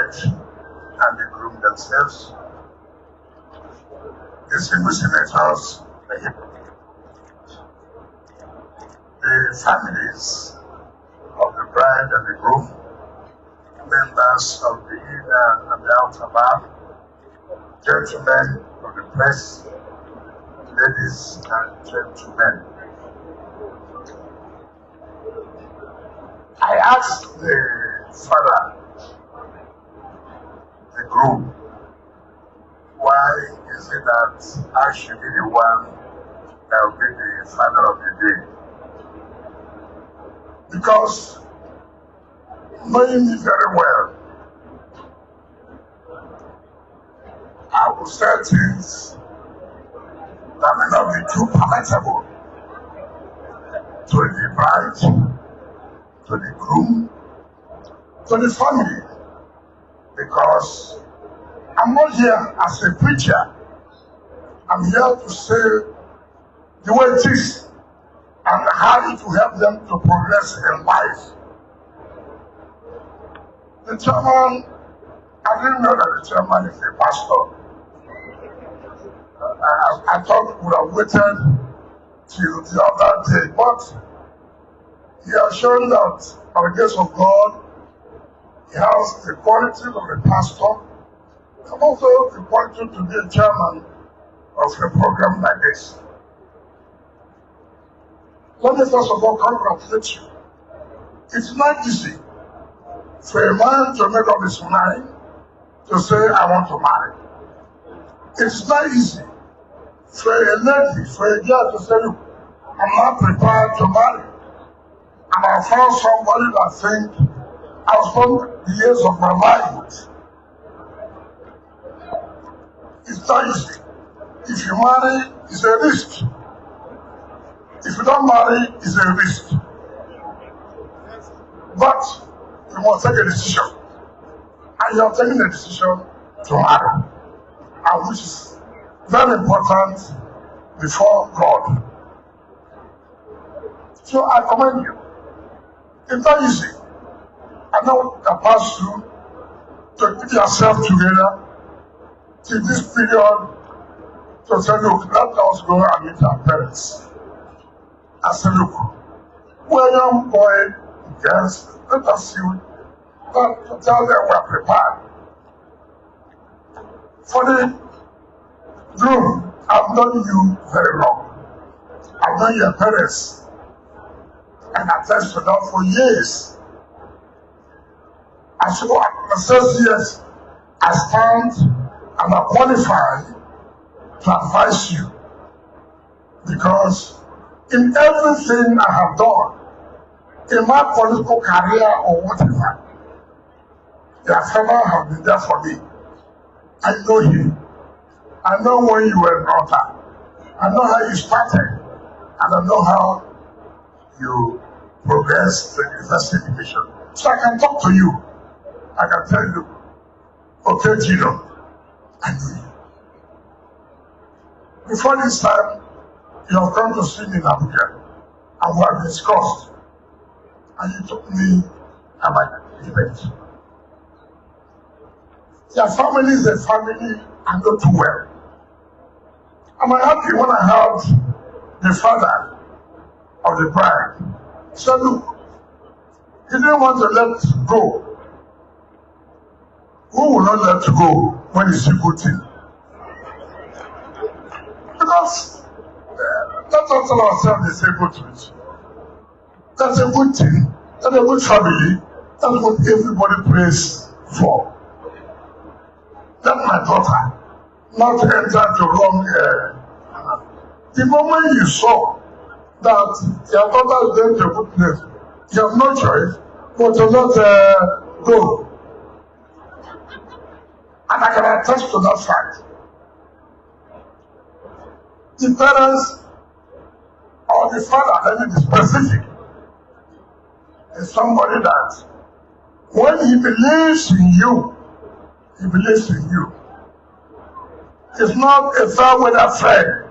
bride and the groom themselves, distinguished senators, the families of the bride and the groom, members of the inner and the outer bar, gentlemen of the press, ladies and gentlemen. I asked the father, the groom, why is it that I should be the one that will be the father of the day? Because knowing me very well, I will say things that may not be too palatable to the bride, to the groom, to the family, because I'm not here as a preacher. I'm here to say the way it is and how it will help them to progress in life. The chairman, I didn't know that the chairman is a pastor. I thought we would have waited till the other day, but he has shown that by the grace of God, he has the quality of a pastor and also the quality to be a chairman of a program like this. Let me first of all congratulate you. It's not easy for a man to make up his mind to say, I want to marry. It's not easy for a lady, for a girl to say, look, I'm not prepared to marry. And I found somebody that think I've spent the years of my life with. It's not easy. If you marry, it's a risk. If you don't marry, it's a risk. But you must take a decision. And you are taking a decision to marry. And which is very important before God. So I commend you. It's not easy. I know the past through to put yourself together till this period to say, look, let us go and meet our parents. I said, look, we're young boy, girls, let us see to tell them we're prepared. For the groom, I've known you very long. I've known your parents and attached to them for years. And so at 6 years, I stand and I'm qualified to advise you. Because in everything I have done, in my political career or whatever, your father has been there for me. I know you. I know when you were brought up. I know how you started. And I know how you progressed to university education. So I can talk to you. I can tell you, okay, Gino, I know you. Before this time, you have come to see me in Abuja, and we have discussed, and you took me at my event. Your family is a family I know too well. Am I happy when I heard the father of the bride say, look, he didn't want to let go. Who will not let go when it's a good thing? Because let us tell ourselves the same good truth. That's a good thing. That's a good family. That's what everybody prays for. Let my daughter not enter the wrong The moment you saw that your daughter is going to a good place, you have no choice but to not go. And I can attest to that fact. The parents or the father, let me be specific, is somebody that when he believes in you, he believes in you. It's not a fair weather friend.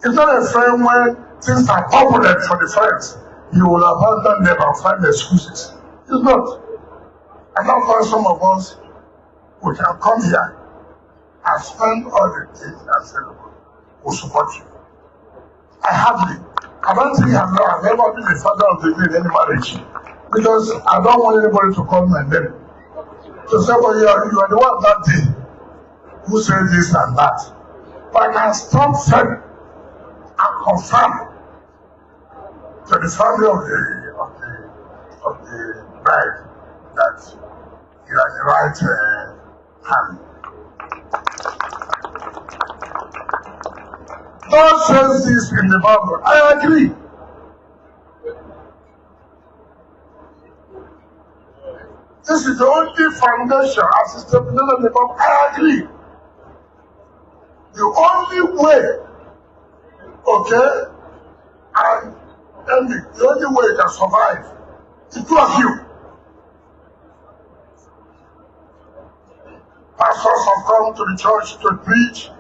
It's not a friend when things are turbulent for the friends. You will abandon them and find excuses. It's not. And that's why some of us, we can come here and spend all the days and say, we'll support you. I don't think I've ever been a father of the day in any marriage, because I don't want anybody to call my name. To say, well, you are the one that day who said this and that. But I can stop firm and confirm to the family of the bride that you are the right hand. God says this in the Bible. I agree. This is the only foundation as it's stipulated in the Bible. I agree. The only way, okay, and the only way you can survive is two of you. Pastors have come to the church to preach.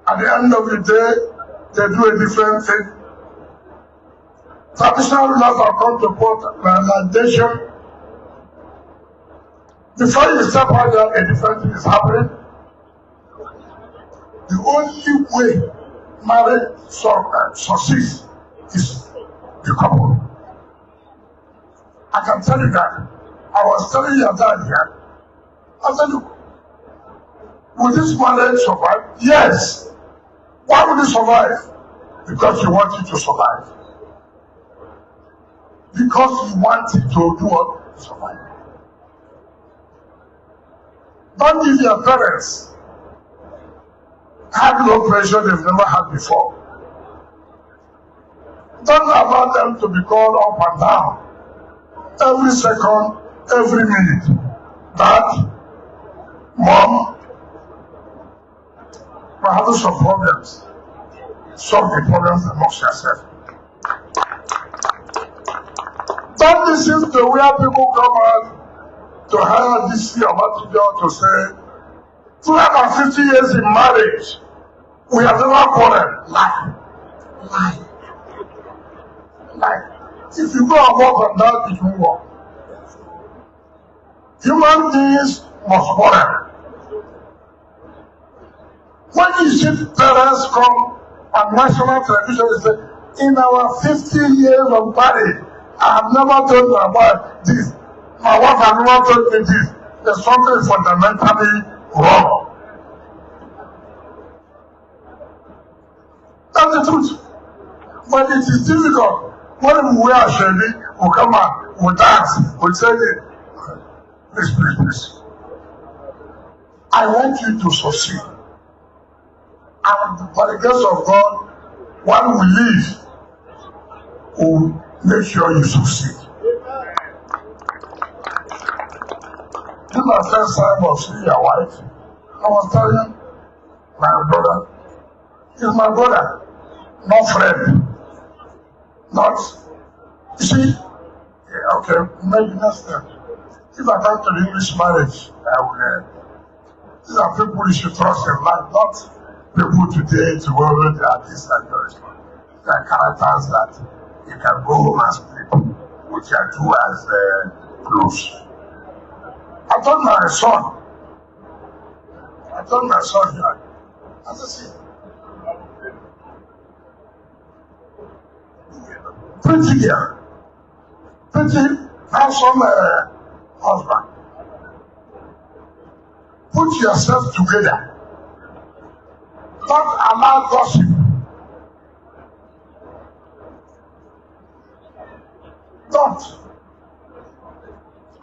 At the end of the day, they do a different thing. Traditional rulers have come to put mandation. Before you step out there, a different thing is happening. The only way marriage succeeds is the couple. I can tell you that. I was telling your dad here. I said, look, will this marriage survive? Yes. Why would it survive? Because you want it to survive. Because you want it to do what? To survive. Don't give your parents high blood pressure they've never had before. Don't allow them to be called up and down every second, every minute. Dad, Mom, we're having some problems. Solve the problems amongst yourself. Don't listen to where people come out to hire this material to say, 250 years in marriage, we have never quarreled. Lie. If you go and work on that, it won't work. Human beings must quarrel. When you see parents come on national television and say, in our 50 years of marriage, I have never told my wife this. My wife has never told me this. There's something fundamentally wrong. That's the truth. But it is difficult. When we wear a shabby, we come out, we dance, we say it. Please. I want you to succeed. And by the grace of God, when we leave, we'll make sure you succeed. This is my first time of seeing your wife. I was telling my brother, he's my brother, not friend. Not, you see, yeah, okay, maybe next time. If I come to the English marriage, I will, these are people you should trust in life, not people today to whether they are this and that. They are characters that you can go home and sleep with your two as close. I told my son here, I said, see, pretty girl, pretty handsome husband. Put yourself together. Don't allow gossip. Don't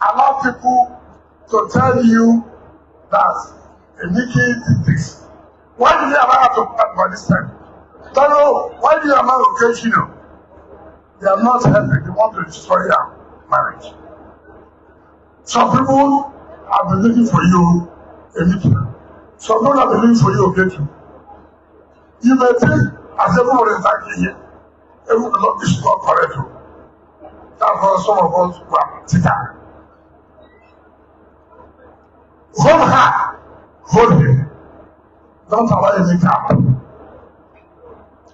allow people to tell you that Nikki did this. Why did you allow her to part by this time? Don't know. Why do you allow occasional? They are not helping. They want to destroy your marriage. Some people have been looking for you a little. Some people have been looking for you a little. You may think, as everybody is acting here, everybody is not correct. That's why some of us were ticker. Hold her, hold him. Don't allow any gap.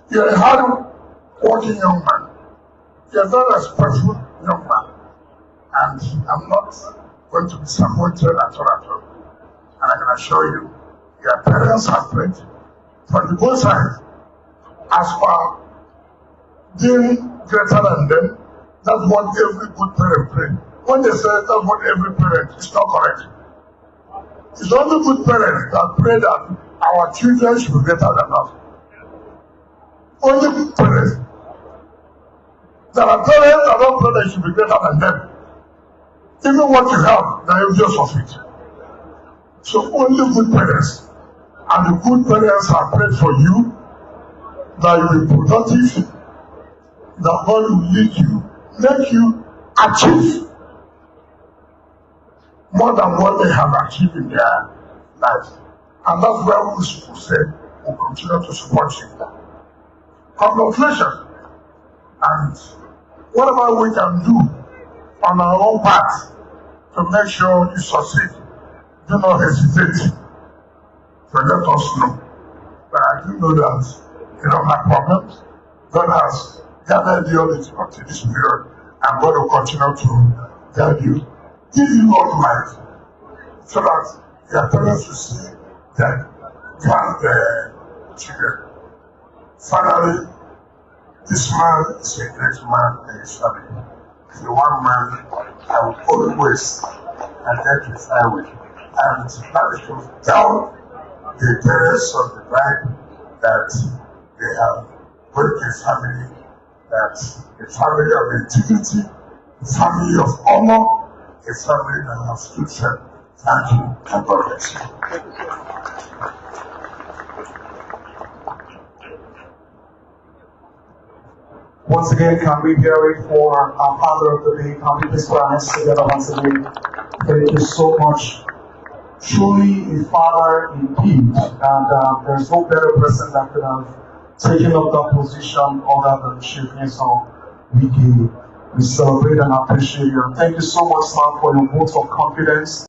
You're a hard working young man. You're a very respectful young man. And I'm not going to be disappointed at all. And I can assure you, your parents have prayed for the both sides. As for being greater than them, that's what every good parent prays. When they say that's what every parent, it's not correct. It's only good parents that pray that our children should be greater than us. Only good parents. There are parents that don't pray that should be greater than them. Even what you have, they are just of it. So only good parents. And the good parents have prayed for you that you will be productive, that God will lead you, make you achieve more than what they have achieved in their life. And that's where we should say we'll continue to support you. Congratulations. And whatever we can do on our own part to make sure you succeed, do not hesitate to let us know. But I do know that you don't have problems. God has gathered you up to this period, and God will continue to guide you, give you long life, so that your parents will see that grandchildren. Finally, this man is a great man in his family. The one man I will always identify with. And I should tell the parents of the bride that they have built a family, that a family of integrity, a family of honor, a family that has stood firm. Thank you, and God bless you. Once again, can we hear it for our Father of the Day? Can we please put our hands together once again? Thank you so much. Truly a father indeed, and there's no better person that could have taken up that position other than Chief Counsellor Wike. We celebrate and appreciate you. Thank you so much, sir, for your vote of confidence.